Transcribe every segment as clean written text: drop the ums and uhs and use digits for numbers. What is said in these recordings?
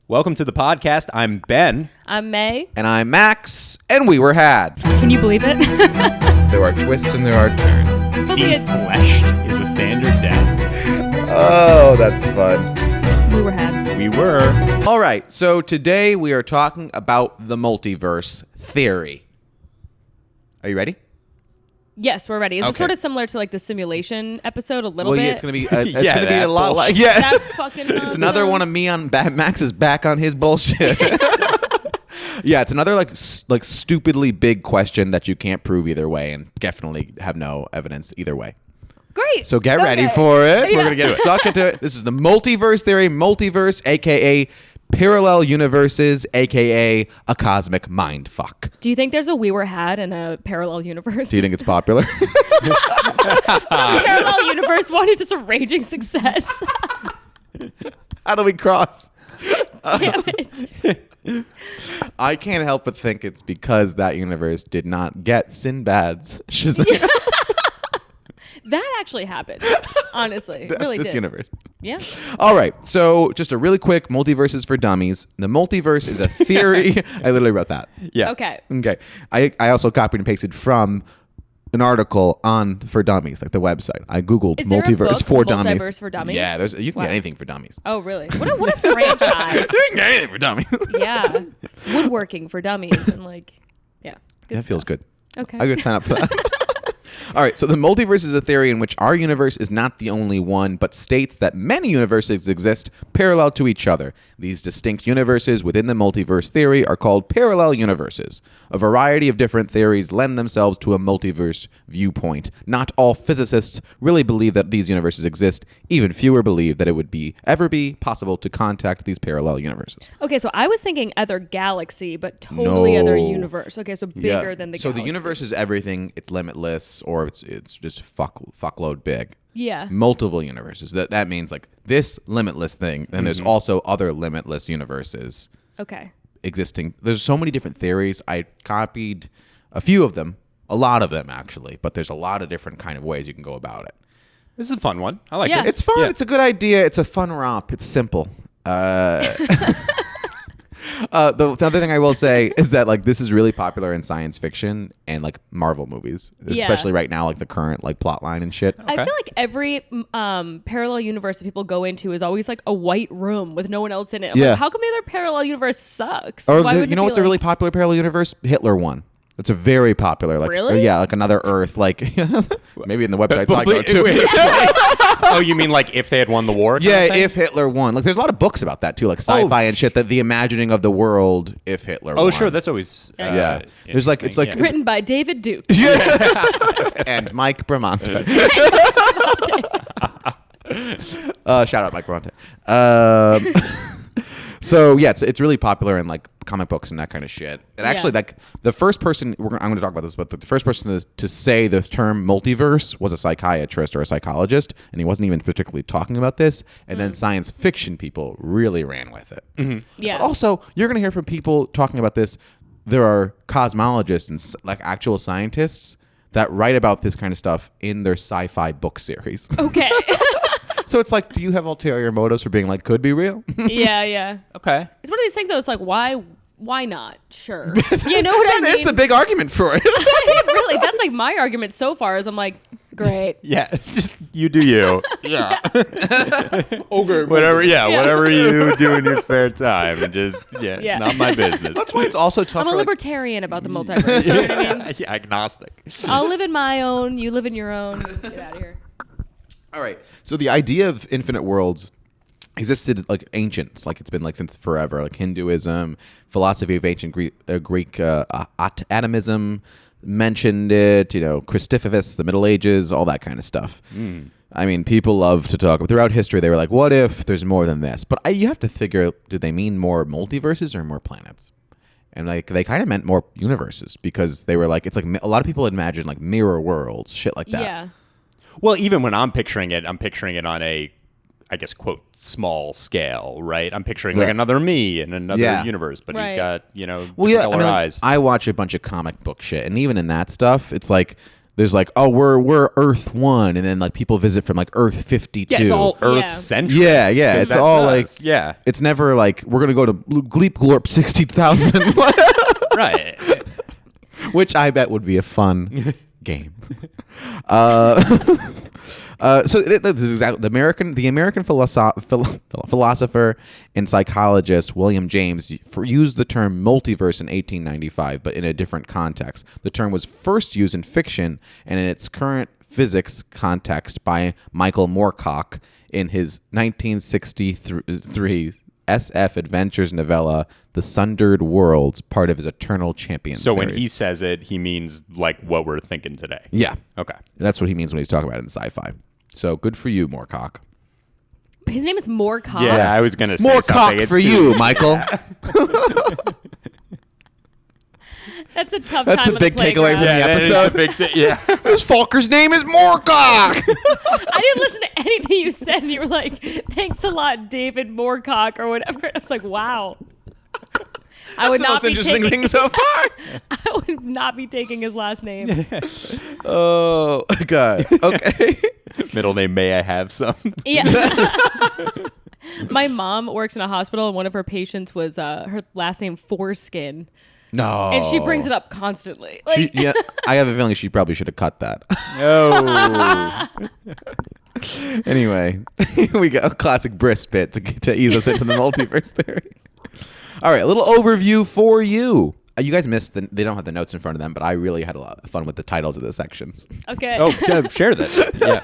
Welcome to the podcast. I'm Ben. I'm Mae. And I'm Max, and we were had. Can you believe it? There are twists and there are turns. Defleshed is a standard death. Oh, that's fun. We were had. We were. All right, so today we are talking about the multiverse theory. Are you ready? Yes, we're ready. Is it Okay. sort of similar to like the simulation episode a little Well, bit? yeah, it's gonna be. It's Yeah, gonna be that a lot bullshit. like. Yeah, That fucking it's another one of me on Max is back on his bullshit. Yeah, it's another like stupidly big question that you can't prove either way, and definitely have no evidence either way. Great. So get ready Okay. for it. Yeah. We're gonna get stuck into it. This is the multiverse theory. Multiverse, aka parallel universes, aka a cosmic mind fuck. Do you think there's a we were had in a parallel universe? Do you think it's popular? Parallel universe one is just a raging success. How do we cross? Damn it. I can't help but think it's because that universe did not get Sinbad's Shazam. That actually happened. Honestly. It really This did. universe. Yeah. All right, so just a really quick multiverses for dummies. The multiverse is a theory. I literally wrote that. Yeah. Okay. Okay. I also copied and pasted from an article on For Dummies, like the website. I Googled Is there a multiverse book, for dummies. Multiverse for Dummies? Yeah, you can Wow. get anything for dummies. Oh, really? What a franchise. You can get anything for dummies. Yeah. Woodworking for dummies and like, yeah. Good That feels stuff. good. Okay. I could sign up for that. All right, so the multiverse is a theory in which our universe is not the only one, but states that many universes exist parallel to each other. These distinct universes within the multiverse theory are called parallel universes. A variety of different theories lend themselves to a multiverse viewpoint. Not all physicists really believe that these universes exist. Even fewer believe that it would ever be possible to contact these parallel universes. Okay, so I was thinking other galaxy, but totally other No. universe. Okay, so bigger than the So galaxy. the universe is everything. It's limitless, or it's just fuckload big. Yeah. Multiple universes. That means like this limitless thing, and there's also other limitless universes Okay. existing. There's so many different theories. I copied a few of them, a lot of them actually, but there's a lot of different kind of ways you can go about it. This is a fun one. I like Yeah. this. It's fun. Yeah. It's a good idea. It's a fun romp. It's simple. The other thing I will say is that like this is really popular in science fiction and like Marvel movies, especially right now, like the current like plot line and shit. I feel like every parallel universe that people go into is always like a white room with no one else in it. I'm Yeah. like, how come the other parallel universe sucks? Or Why would you it know be what's a like- really popular parallel universe? Hitler one. It's a very popular, like Really? yeah, like another Earth, like maybe in the websites I go to. Wait, oh, you mean like if they had won the war? kind of Yeah, thing? if Hitler won. Like there's a lot of books about that too, like sci-fi and shit. That the imagining of the world if Hitler won. Oh, sure. That's always. Yeah. There's like it's like interesting, Written by David Duke. and Mike Bramante. Shout out Mike Bramante. So yeah, it's really popular in like comic books and that kind of shit. And actually, like the first person I'm going to talk about this, but the first person to say the term multiverse was a psychiatrist or a psychologist, and he wasn't even particularly talking about this. And then science fiction people really ran with it. Yeah. But also, you're going to hear from people talking about this. There are cosmologists and like actual scientists that write about this kind of stuff in their sci-fi book series. Okay. So it's like, do you have ulterior motives for being like, could be real? Yeah, yeah. Okay. It's one of these things though, it's like, why not? Sure. You know what I mean? That's the big argument for it. Really, that's like my argument so far is I'm like, great. Yeah. Just you do you. Yeah. Okay. Whatever. Yeah. Whatever you do in your spare time, and just Yeah. not my business. That's why it's also tough I'm a for like, libertarian about the multiverse. You know what I mean? Yeah, agnostic. I'll live in my own, you live in your own. Get out of here. all right. So the idea of infinite worlds existed like ancients, like it's been like since forever, like Hinduism, philosophy of ancient Greek atomism mentioned it, Christophorus, the Middle Ages, all that kind of stuff. I mean, people love to talk, but throughout history, they were like, what if there's more than this? But you have to figure, did they mean more multiverses or more planets? And like they kind of meant more universes because they were like, it's like a lot of people imagine like mirror worlds, shit like that. Yeah. Well, even when I'm picturing it on a, I guess, quote, small scale, right? I'm picturing like Right. another me in another Yeah. universe, but Right. he's got, Well, yeah, color like, eyes. I watch a bunch of comic book shit, and even in that stuff, it's like there's like, oh, we're Earth 1, and then like people visit from like Earth 52. Yeah, it's all Yeah. Earth-centric. Yeah, yeah. 'Cause It's that's all us. like, yeah. it's never like we're gonna go to Gleep Glorp 60,000, Right. which I bet would be a fun game. So this is exactly the American philosopher and psychologist William James used the term multiverse in 1895, but in a different context. The term was first used in fiction and in its current physics context by Michael Moorcock in his 1963 SF Adventures novella, The Sundered Worlds, part of his Eternal Champion So series. when he says it, he means like what we're thinking today. Yeah. Okay. That's what he means when he's talking about it in sci-fi. So good for you, Moorcock. His name is Moorcock. Yeah, I was gonna say More something. cock It's for too- you, Michael. That's a tough That's time the on big takeaway from playground. the Yeah, that is episode. the big thing. Yeah. This fucker's name is Moorcock. I didn't listen to anything you said, and you were like, "Thanks a lot, David Moorcock," or whatever. I was like, "Wow." I would That's the not most be interesting taking. thing so far. I would not be taking his last name. Oh, God. Okay. Middle name, may I have some? Yeah. My mom works in a hospital, and one of her patients was her last name Foreskin, No. and she brings it up constantly. Like, Yeah, I have a feeling she probably should have cut that. Oh. Anyway, we got a classic Briss bit to ease us into the multiverse theory. All right, a little overview for you. You guys missed they don't have the notes in front of them, but I really had a lot of fun with the titles of the sections. okay, Oh, share this. Yeah.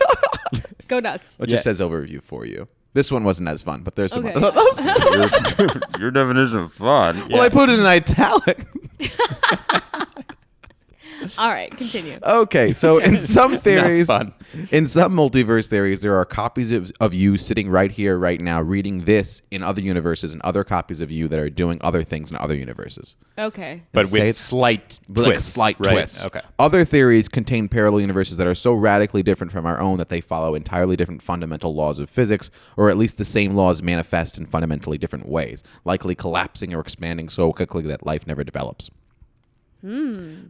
go nuts. It just says overview for you. This one wasn't as fun, but there's some Okay. Your definition of fun. Well, I put it in italic. All right, continue. Okay, so in some theories, fun. in some multiverse theories, there are copies of you sitting right here, right now, reading this in other universes, and other copies of you that are doing other things in other universes. Okay. But Say with it's- slight Like twists. slight right? twists. Okay. Other theories contain parallel universes that are so radically different from our own that they follow entirely different fundamental laws of physics, or at least the same laws manifest in fundamentally different ways, likely collapsing or expanding so quickly that life never develops.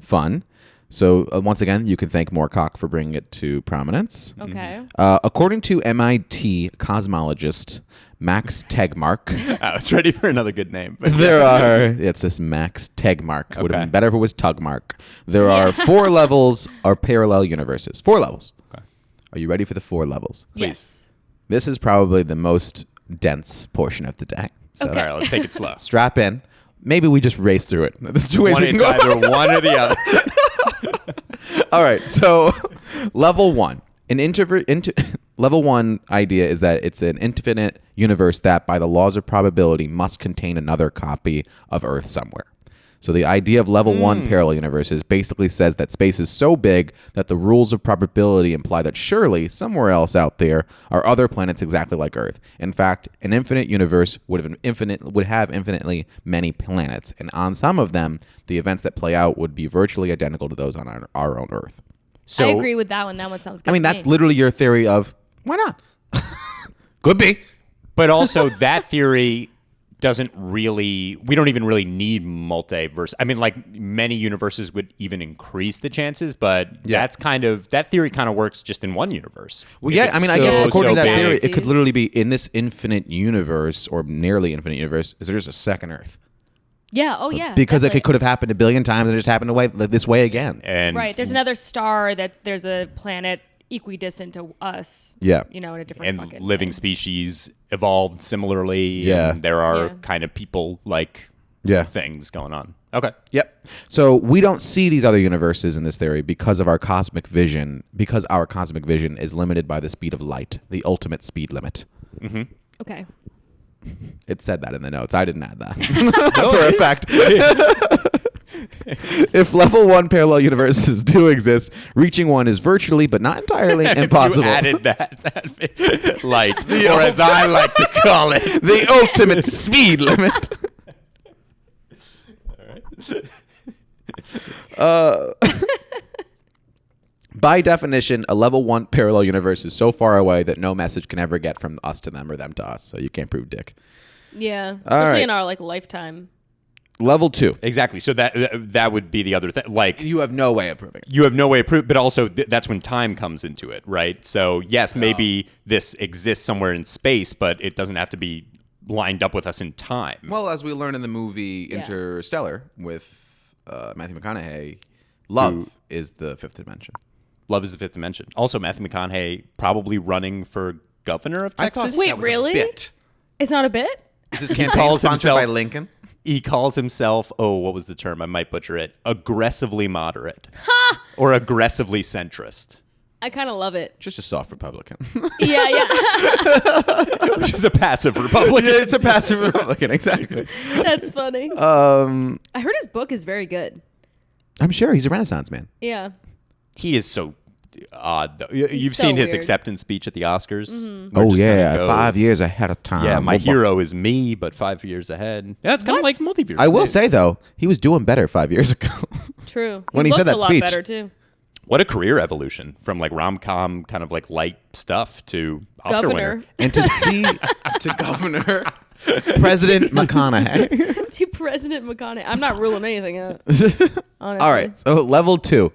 Fun. So once again, you can thank Moorcock for bringing it to prominence. Okay. According to MIT cosmologist Max Tegmark, I was ready for another good name. But there are, it's this Max Tegmark. Would have Okay. been better if it was Tugmark. There are 4 levels of parallel universes. 4 levels. Okay. Are you ready for the 4 levels? Yes. This is probably the most dense portion of the day. So All right, let's take it slow. strap in. Maybe we just race through it. There's 2 ways One, we can it's go. either one or the other. All right, so level 1. Level 1 idea is that it's an infinite universe that, by the laws of probability, must contain another copy of Earth somewhere. So the idea of level 1 parallel universes basically says that space is so big that the rules of probability imply that surely somewhere else out there are other planets exactly like Earth. In fact, an infinite universe would have infinitely many planets, and on some of them, the events that play out would be virtually identical to those on our own Earth. So I agree with that one. That one sounds good. I mean, to that's me. literally your theory of why not? Could be. But also, that theory we don't even really need multiverse. I mean, like, many universes would even increase the chances, but that theory kind of works just in one universe. Well, If yeah, it's I mean, I guess so, according so to that big. theory, it could Galaxies. literally be in this infinite universe or nearly infinite universe. Is there just a second Earth? Yeah. Oh, yeah. Because definitely. it could have happened a billion times and it just happened this way again. And Right. There's another star there's a planet equidistant to us. Yeah. You know, in a different and fucking living thing. species evolved similarly. Yeah. And there are Yeah. kind of people like Yeah. things going on. Okay. Yep. So we don't see these other universes in this theory because our cosmic vision is limited by the speed of light, the ultimate speed limit. Okay. It said that in the notes. I didn't add that for a fact. If level 1 parallel universes do exist, reaching one is virtually, but not entirely, impossible. You added that light, or as I like to call it. The ultimate speed limit. By definition, a level 1 parallel universe is so far away that no message can ever get from us to them or them to us. So you can't prove dick. Yeah. Especially right. in our like lifetime. Level 2. Exactly. So that would be the other thing. Like, You have no way of proving it. you have no way of proof, but also that's when time comes into it, right? So yes, maybe this exists somewhere in space, but it doesn't have to be lined up with us in time. Well, as we learn in the movie Interstellar with Matthew McConaughey, love is the fifth dimension. Love is the fifth dimension. Also, Matthew McConaughey probably running for governor of Texas. Wait, that was really? A bit. It's not a bit? Is this campaign sponsored by Lincoln? He calls himself, what was the term? I might butcher it. Aggressively moderate. Or aggressively centrist. I kind of love it. Just a soft Republican. Yeah. Which is a passive Republican. Yeah, it's a passive Republican, exactly. That's funny. I heard his book is very good. I'm sure he's a Renaissance man. Yeah. He is so odd, though. You've so seen his weird. acceptance speech at the Oscars? Mm-hmm. Where it Oh, just kinda yeah. goes, 5 years ahead of time. Yeah, my hero is me, but 5 years ahead. Yeah, it's kind of like Multiverse. I will say, though, he was doing better 5 years ago. True. When he said that looked a speech. lot better, too. What a career evolution from like rom-com kind of like light stuff to Oscar Governor. winner. And to see to Governor President McConaughey. To President McConaughey. I'm not ruling anything out. Honestly. All right, so level 2.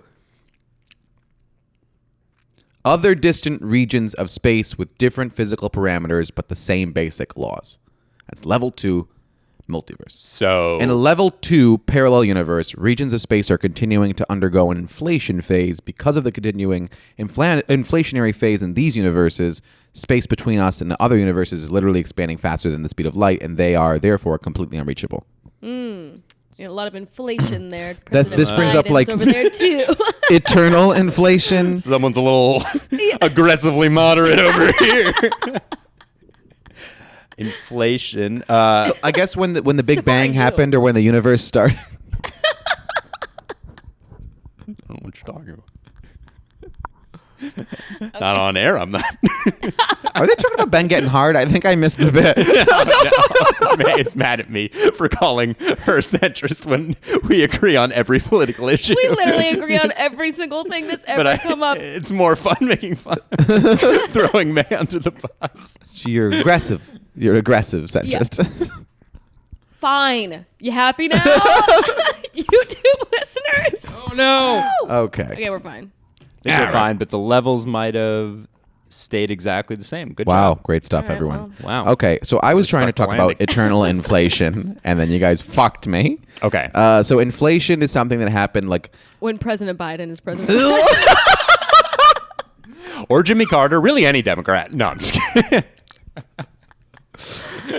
Other distant regions of space with different physical parameters but the same basic laws. That's level 2 multiverse. So In a level 2 parallel universe, regions of space are continuing to undergo an inflation phase. Because of the continuing inflationary phase in these universes, space between us and the other universes is literally expanding faster than the speed of light, and they are therefore completely unreachable. A lot of inflation there. This brings up, Biden's like- over there too. Eternal inflation. someone's a little aggressively moderate over here. Inflation. So I guess when the Big So Bang are you. happened, or when the universe started. I don't know what you're talking about. Not on air, I'm not. Are they talking about Ben getting hard? I think I missed the bit. Mae's mad at me for calling her centrist when we agree on every political issue. We literally agree on every single thing that's ever come up. It's more fun making fun, throwing Mae under the bus. You're aggressive. You're aggressive, centrist. Fine. You happy now? YouTube listeners? Oh no! Okay. Okay, we're fine. I think All we're right. fine, but the levels might have stayed exactly the same. Good Wow, job. great stuff, All right, everyone. Wow. Okay, so I was trying to stuck talk the about landing. eternal inflation, and then you guys fucked me. Okay. So inflation is something that happened like When President Biden is president. Or Jimmy Carter, really any Democrat. No, I'm just kidding.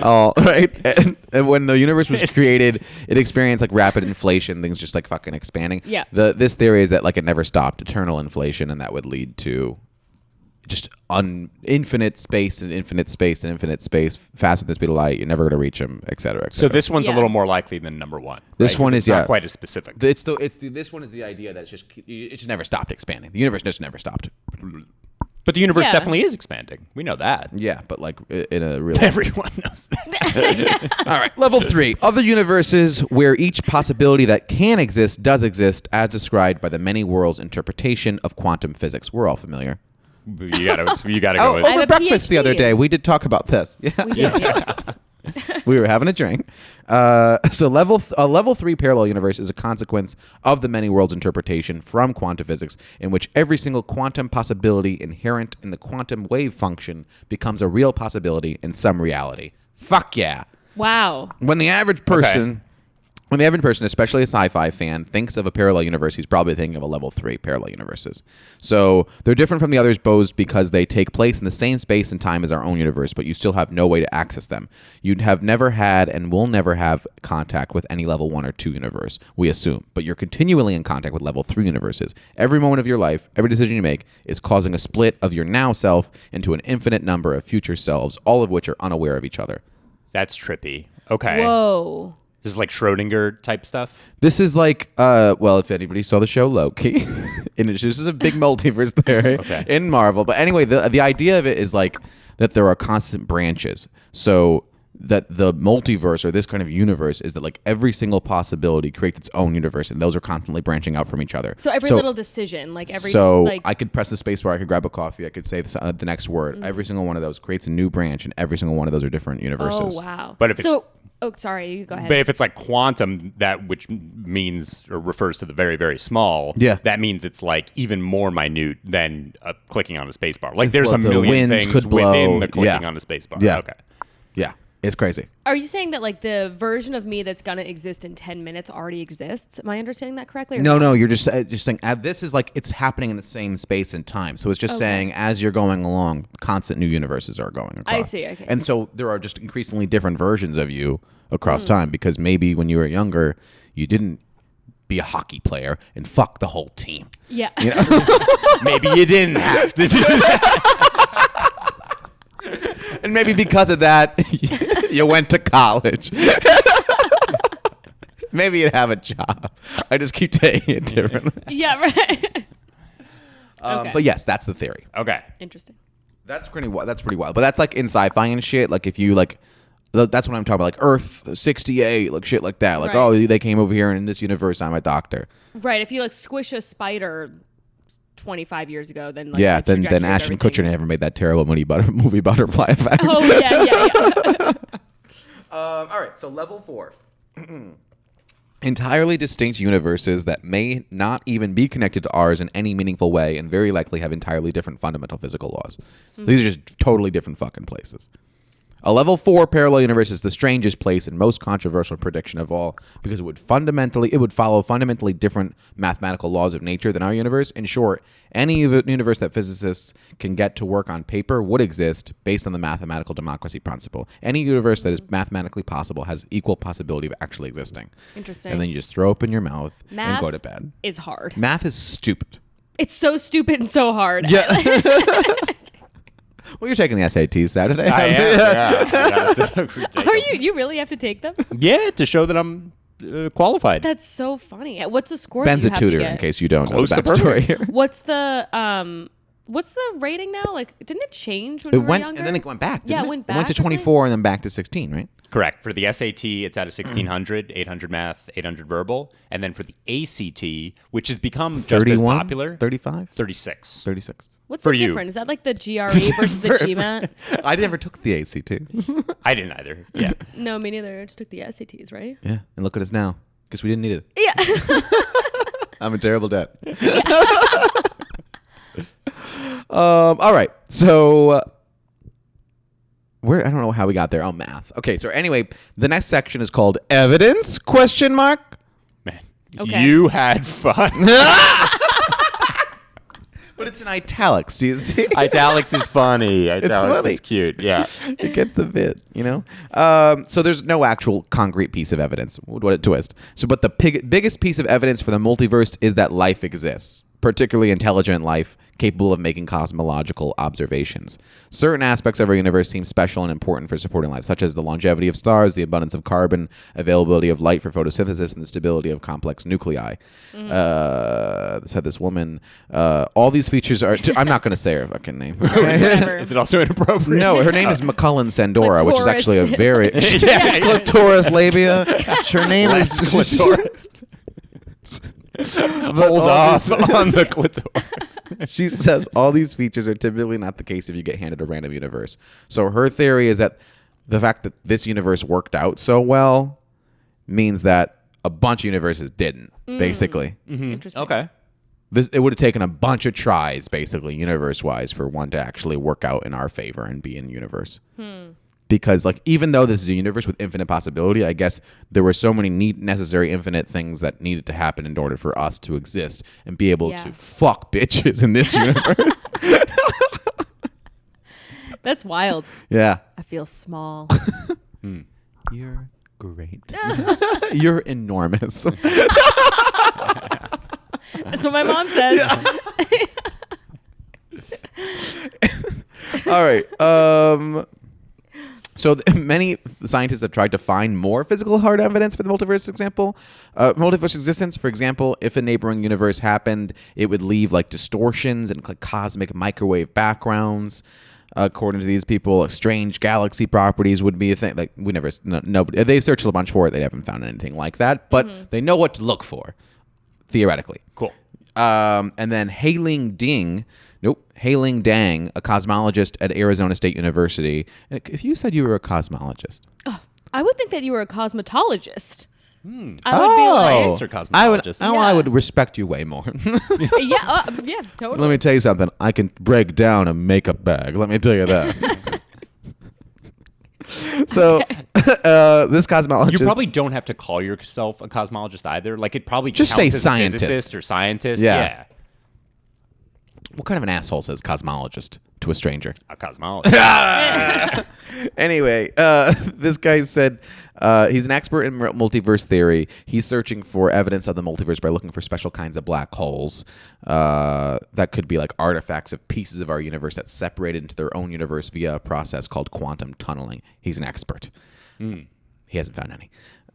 all right, and when the universe was created, it experienced like rapid inflation, things just like fucking expanding. Yeah. This theory is that like it never stopped, eternal inflation, and that would lead to just infinite space and infinite space and infinite space, faster than the speed of light. You're never going to reach them, et cetera, et So cetera. this one's a Yeah. little more likely than number one. This right? one 'Cause is, it's not yeah. quite as specific. This one is the idea that it just never stopped expanding. The universe just never stopped. But the universe Yeah. definitely is expanding. We know that. Yeah, but like in a real. Everyone knows that. All right, level 3. Other universes where each possibility that can exist does exist, as described by the many worlds interpretation of quantum physics. We're all familiar. You gotta go with I have Over a breakfast the PhD. other day, we did talk about this. Yeah. We did, yes. We were having a drink. So level 3 parallel universe is a consequence of the many worlds interpretation from quantum physics, in which every single quantum possibility inherent in the quantum wave function becomes a real possibility in some reality. Fuck yeah. Wow. When the average person, especially a sci-fi fan, thinks of a parallel universe, he's probably thinking of a level 3 parallel universes. So they're different from the others both because they take place in the same space and time as our own universe, but you still have no way to access them. You'd have never had and will never have contact with any level 1 or 2 universe, we assume. But you're continually in contact with level 3 universes. Every moment of your life, every decision you make is causing a split of your now self into an infinite number of future selves, all of which are unaware of each other. That's trippy. Okay. Whoa. This is like Schrodinger type stuff. This is like, well, if anybody saw the show Loki, it introduces a big multiverse theory in Marvel. But anyway, the idea of it is like that there are constant branches. So that the multiverse or this kind of universe is that like every single possibility creates its own universe, and those are constantly branching out from each other. So every little decision, like every So like I could press the space bar, I could grab a coffee, I could say the next word. Every single one of those creates a new branch, and every single one of those are different universes. Oh wow. But if it's so Oh, sorry. You go ahead. But if it's like quantum, which means or refers to the very, very small, that means it's like even more minute than clicking on a spacebar. Like there's a million things within the clicking on a spacebar. Yeah. Okay. Yeah. It's crazy. Are you saying that like the version of me that's gonna exist in 10 minutes already exists? Am I understanding that correctly? No. You're just saying this is like it's happening in the same space and time. So it's just saying as you're going along, constant new universes are going across. I see. Okay. And so there are just increasingly different versions of you across time because maybe when you were younger, you didn't be a hockey player and fuck the whole team. Yeah. You know? Maybe you didn't have to do that. And maybe because of that, you went to college. Maybe you'd have a job. I just keep taking it differently. Yeah, right. Okay. But yes, that's the theory. Okay. Interesting. That's pretty wild. But that's like in sci-fi and shit. Like if you like, that's what I'm talking about. Like Earth 68, like shit like that. Like Right. oh, they came over here and in this universe, I'm a doctor. Right. If you like squish a spider 25 years ago, then like Yeah, the then trajectory of Ashton everything- Kutcher never made that terrible movie Butterfly Effect. Oh yeah. All right, so level 4. Entirely distinct universes that may not even be connected to ours in any meaningful way and very likely have entirely different fundamental physical laws. So these are just totally different fucking places. A level 4 parallel universe is the strangest place and most controversial prediction of all because it would follow fundamentally different mathematical laws of nature than our universe. In short, any universe that physicists can get to work on paper would exist based on the mathematical democracy principle. Any universe that is mathematically possible has equal possibility of actually existing. Interesting. And then you just throw open your mouth and Math go to bed. is hard. Math is stupid. It's so stupid and so hard. Yeah. Well, you're taking the SATs Saturday. I am. Yeah, it's ridiculous. Are you? You really have to take them? Yeah, to show that I'm qualified. That's so funny. What's the score? Ben's that a you have to tutor, get? in case you don't Close know to the backstory perfect. here. What's the rating now? Like, didn't it change when It we were went, younger? and then it went back. Yeah, Didn't it went It went to back or something? 24 and then back to 16, right? Correct. For the SAT, it's at a 1600, 800 math, 800 verbal. And then for the ACT, which has become just as 31, popular, 35, 36. 36. What's for the you. difference? Is that like the GRE versus the GMAT? I never took the ACT. I didn't either. Yeah. No, me neither. I just took the SATs, right? Yeah, and look at us now, because we didn't need it. Yeah. I'm in terrible debt. All right, so I don't know how we got there. Oh, math. Okay, so anyway, the next section is called evidence? Question mark. Man, Okay. you had fun. But it's in italics. Do you see? Italics is funny. Italics funny. is cute. Yeah. It gets the bit, you know? So there's no actual concrete piece of evidence. What a twist. So, but the biggest piece of evidence for the multiverse is that life exists, particularly intelligent life capable of making cosmological observations. Certain aspects of our universe seem special and important for supporting life, such as the longevity of stars, the abundance of carbon, availability of light for photosynthesis, and the stability of complex nuclei. Said this woman. All these features are... I'm not going to say her fucking name. Whatever. Is it also inappropriate? No, her name is McCullen Sandora, which is actually a Clitoris. very... Yeah. Clitoris labia. Her name is... Clitoris. Hold off on the clitoris. She says all these features are typically not the case if you get handed a random universe. So her theory is that the fact that this universe worked out so well means that a bunch of universes didn't, basically. Interesting. Okay. It would have taken a bunch of tries, basically, universe-wise, for one to actually work out in our favor and be in universe. Because, like, even though this is a universe with infinite possibility, I guess there were so many necessary infinite things that needed to happen in order for us to exist and be able to fuck bitches in this universe. That's wild. Yeah. I feel small. You're great. You're enormous. That's what my mom says. All right. So many scientists have tried to find more physical hard evidence for the multiverse multiverse existence. For example, if a neighboring universe happened, it would leave like distortions and like cosmic microwave backgrounds. According to these people, strange galaxy properties would be a thing. Like nobody, they searched a bunch for it. They haven't found anything like that, but they know what to look for, theoretically. Cool. And then Hailing Dang, a cosmologist at Arizona State University. If you said you were a cosmologist, I would think that you were a cosmetologist. I would be Answer cosmologist. I would respect you way more. yeah, totally. Let me tell you something. I can break down a makeup bag. Let me tell you that. So, this cosmologist. You probably don't have to call yourself a cosmologist either. Like, it probably Just counts say as a scientist. physicist or scientist. Yeah. Yeah. What kind of an asshole says cosmologist to a stranger? A cosmologist. Anyway, this guy said he's an expert in multiverse theory. He's searching for evidence of the multiverse by looking for special kinds of black holes that could be like artifacts of pieces of our universe that separated into their own universe via a process called quantum tunneling. He's an expert. He hasn't found any.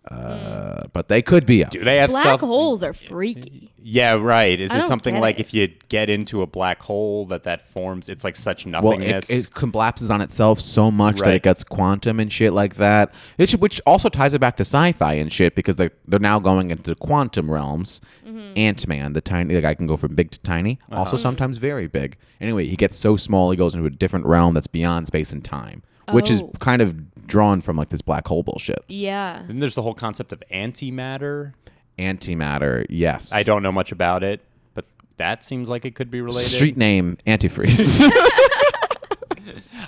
But they could be. Do they have Black stuff? holes are freaky. Yeah, right. Is I it don't something get like it. if you get into a black hole that forms, it's like such Well, nothingness? it collapses on itself so much that Right. it gets quantum and shit like that. Which also ties it back to sci-fi and shit because they're now going into quantum realms. Ant-Man, the guy can go from big to tiny, also sometimes very big. Anyway, he gets so small he goes into a different realm that's beyond space and time, which is Oh. kind of drawn from like this black hole bullshit. Yeah. Then there's the whole concept of antimatter. Antimatter, yes. I don't know much about it, but that seems like it could be related. Street name antifreeze.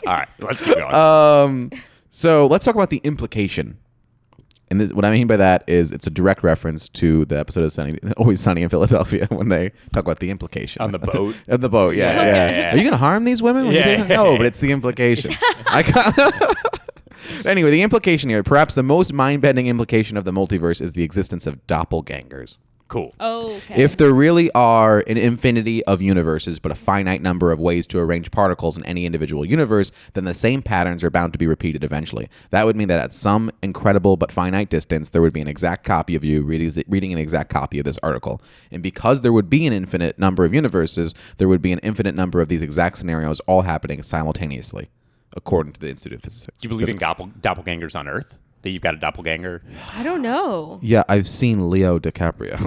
All right, let's keep going. So let's talk about the implication. And what I mean by that is it's a direct reference to the episode of Always Sunny in Philadelphia when they talk about the implication. On the boat? On the boat, yeah. Yeah. Are you going to harm these women? When you Yeah. do that? No, but it's the implication. Anyway, the implication here, perhaps the most mind-bending implication of the multiverse is the existence of doppelgangers. Cool. Okay. If there really are an infinity of universes, but a finite number of ways to arrange particles in any individual universe, then the same patterns are bound to be repeated eventually. That would mean that at some incredible but finite distance, there would be an exact copy of you reading an exact copy of this article. And because there would be an infinite number of universes, there would be an infinite number of these exact scenarios all happening simultaneously, according to the Institute of Physics. Do you believe in doppelgangers on Earth? That you've got a doppelganger? I don't know. Yeah, I've seen Leo DiCaprio.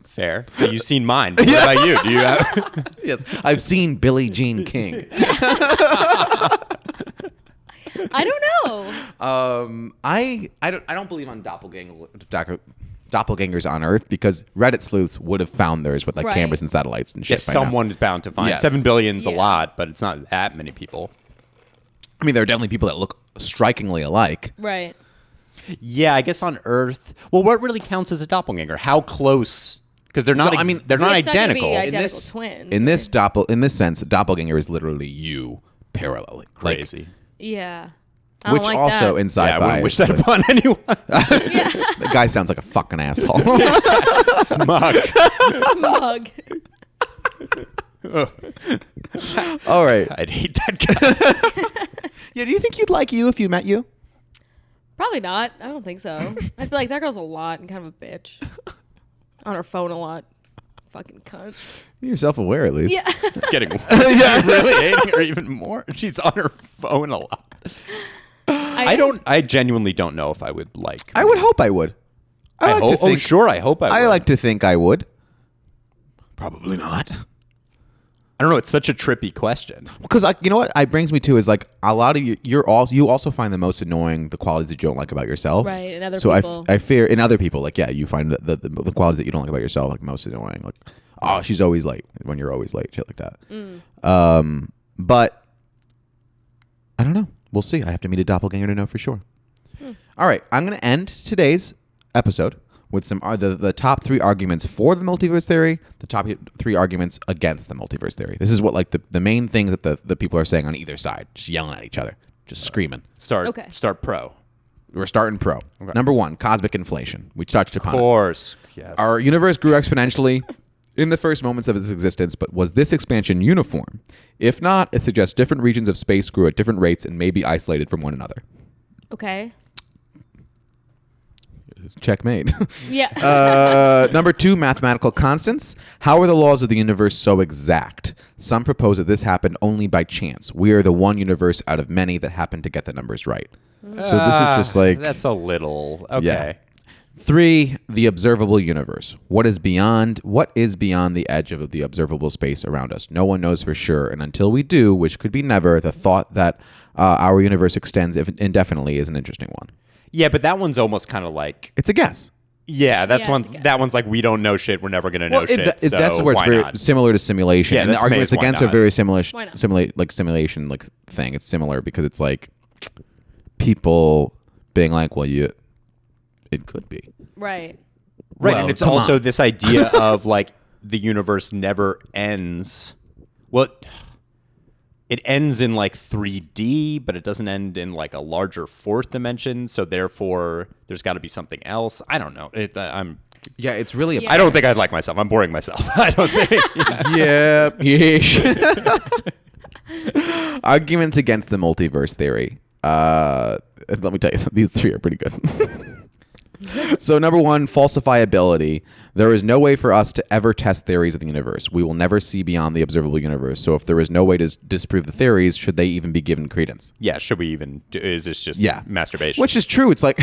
Fair. So you've seen mine. What about you? Do you have? Yes, I've seen Billie Jean King. I don't know. I don't believe on doppelgangers on Earth because Reddit sleuths would have found theirs with like Right. cameras and satellites and shit. Yes, by now. someone is bound to find. Yes. 7 billion's a Yeah. lot, but it's not that many people. I mean, there are definitely people that look strikingly alike. Right. Yeah, I guess on Earth. Well, what really counts as a doppelganger? How close? Because they're not. Well, I mean, they're not It's not gonna be identical. identical twins. In this sense, a doppelganger is literally you paralleling. Crazy. Yeah. I don't Which like also that. in sci-fi, Yeah, I wouldn't wish that is- upon anyone. the guy sounds like a fucking asshole. Smug. Smug. All right. I'd hate that guy. Yeah. Do you think you'd like you if you met you? Probably not. I don't think so. I feel like that girl's a lot and kind of a bitch. On her phone a lot. Fucking cunt. You're self-aware at least. Yeah. It's getting worse. Yeah. Really hating her even more. She's on her phone a lot. I genuinely don't know if I would like. I would hope I would. I like hope. to think- Oh, sure. I hope I would. I like to think I would. Probably not. I don't know. It's such a trippy question. Because you know what it brings me to is like a lot of you. You also find the most annoying the qualities that you don't like about yourself. Right, in other so people. I fear in other people like you find the qualities that you don't like about yourself like most annoying. Like oh she's always late when you're always late, shit like that. But I don't know. We'll see. I have to meet a doppelganger to know for sure. All right, I'm gonna end today's episode with some the top 3 arguments for the multiverse theory, the top 3 arguments against the multiverse theory. This is what like the main things that the people are saying on either side, just yelling at each other, just screaming. Start pro. We're starting pro. Okay. Number 1, cosmic inflation. We touched Of upon it. course. Yes. Our universe grew exponentially in the first moments of its existence, but was this expansion uniform? If not, it suggests different regions of space grew at different rates and may be isolated from one another. Okay. Checkmate. Yeah. Number 2, mathematical constants. How are the laws of the universe so exact? Some propose that this happened only by chance. We are the one universe out of many that happened to get the numbers right. So this is just like that's a little okay. Yeah. 3, the observable universe. What is beyond the edge of the observable space around us? No one knows for sure, and until we do, which could be never, the thought that our universe extends indefinitely is an interesting one. Yeah, but that one's almost kind of like It's a guess. yeah, Yeah, it's a guess. that one's like we don't know shit. We're never gonna know shit. So that's where it's why very not? similar to simulation. Yeah, and the that's arguments Mae's why against are not. very similar. Why not? Simulation thing. It's similar because it's like people being like, well, it could be. Right. Right, Well, and it's come also on. this idea of like the universe never ends. Well, it ends in like 3D, but it doesn't end in like a larger fourth dimension. So therefore, there's got to be something else. I don't know. Yeah, it's really. Yeah. I don't think I'd like myself. I'm boring myself. I don't think. Yeah. Yeesh. Arguments against the multiverse theory. Let me tell you something. These 3 are pretty good. So number 1, falsifiability. There is no way for us to ever test theories of the universe. We will never see beyond the observable universe. So if there is no way to disprove the theories, should they even be given credence? Yeah, should we even? Is this just masturbation? Which is true. It's like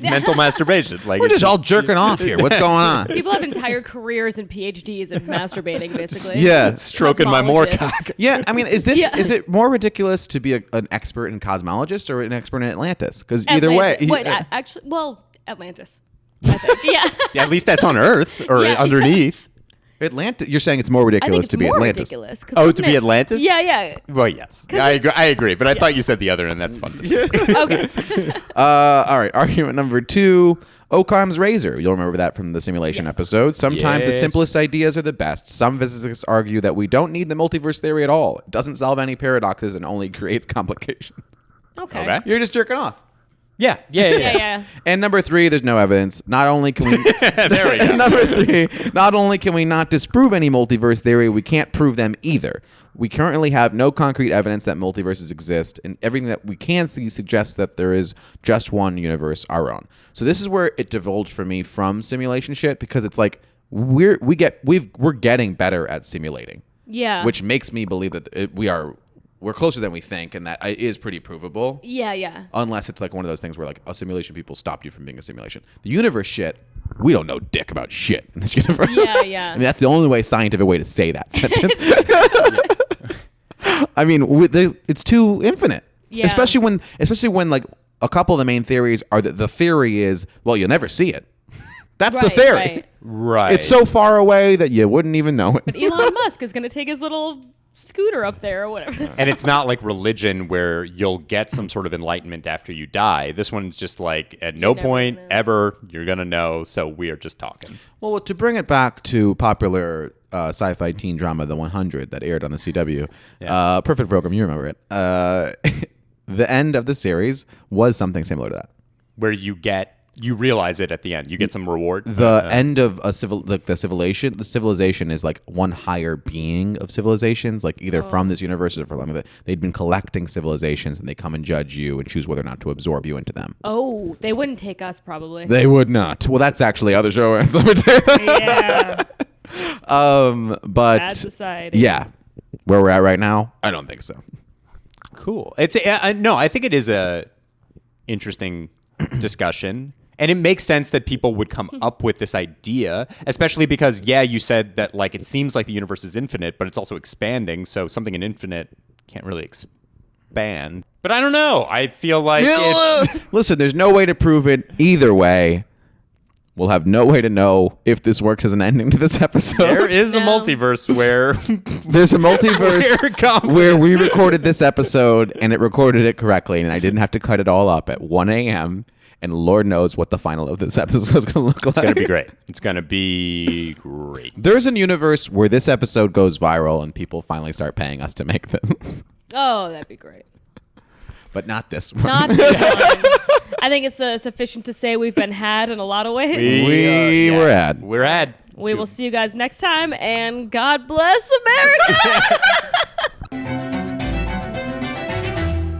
mental masturbation? Like we're it's just all jerking off here. What's going on? People have entire careers and PhDs in masturbating, basically. Yeah. stroking my Cosmologists. moorcock. Yeah, I mean, is Yeah. it more ridiculous to be an expert in cosmologist or an expert in Atlantis? Because either way, Atlantis. Wait, actually, well, Atlantis. I think. Yeah. Yeah, at least that's on Earth or Yeah. underneath. Atlantis. You're saying it's more I think ridiculous it's to be more Atlantis. ridiculous. 'Cause Oh, to wasn't be it- Atlantis? Yeah, yeah. Well, yes. I agree. But I thought you said the other, and that's fun. To me. Okay. All right. Argument number 2. Occam's razor. You'll remember that from the simulation Yes. episode. Sometimes the Yes. simplest ideas are the best. Some physicists argue that we don't need the multiverse theory at all. It doesn't solve any paradoxes and only creates complications. Okay. Okay. You're just jerking off. Yeah. Yeah. And number 3, there's no evidence. Not only can we There we go. Number 3, not only can we not disprove any multiverse theory, we can't prove them either. We currently have no concrete evidence that multiverses exist, and everything that we can see suggests that there is just one universe, our own. So this is where it divulged for me from simulation shit, because it's like we're getting better at simulating, Yeah. which makes me believe that we're closer than we think, and that is pretty provable. Yeah. Unless it's like one of those things where like a simulation people stopped you from being a simulation. The universe shit, we don't know dick about shit in this universe. Yeah. I mean, that's the only scientific way to say that sentence. I mean, it's too infinite. Yeah. Especially when like a couple of the main theories are that the theory is, well, you'll never see it. That's the Right, theory. right. Right. It's so far away that you wouldn't even know it. But Elon Musk is going to take his little scooter up there or whatever. And it's not like religion where you'll get some sort of enlightenment after you die. This one's just like at no never point know. ever you're going to know. So we are just talking. Well, to bring it back to popular sci-fi teen drama, The 100, that aired on the CW, perfect program, you remember it. The end of the series was something similar to that. Where you realize it at the end. You get some reward. The end of a the civilization is like one higher being of civilizations, like either from this universe or from they'd been collecting civilizations, and they come and judge you and choose whether or not to absorb you into them. Oh, they wouldn't take us probably. They would not. Well, that's actually other show. Let me tell you. Yeah. But Bad society. yeah, where we're at right now, I don't think so. Cool. It's no, I think it is a interesting discussion. And it makes sense that people would come up with this idea, especially because, you said that like it seems like the universe is infinite, but it's also expanding. So something in infinite can't really expand. But I don't know. I feel like it's... Listen, there's no way to prove it either way. We'll have no way to know if this works as an ending to this episode. There is a No. multiverse where... There's a multiverse We're confident. where we recorded this episode and it recorded it correctly, and I didn't have to cut it all up at 1 a.m. And Lord knows what the final of this episode is going to look like. It's going to be great. It's going to be great. There's a universe where this episode goes viral and people finally start paying us to make this. Oh, that'd be great. But not this one. Not this one. I think it's sufficient to say we've been had in a lot of ways. We're at. We're at. We will see you guys next time, and God bless America.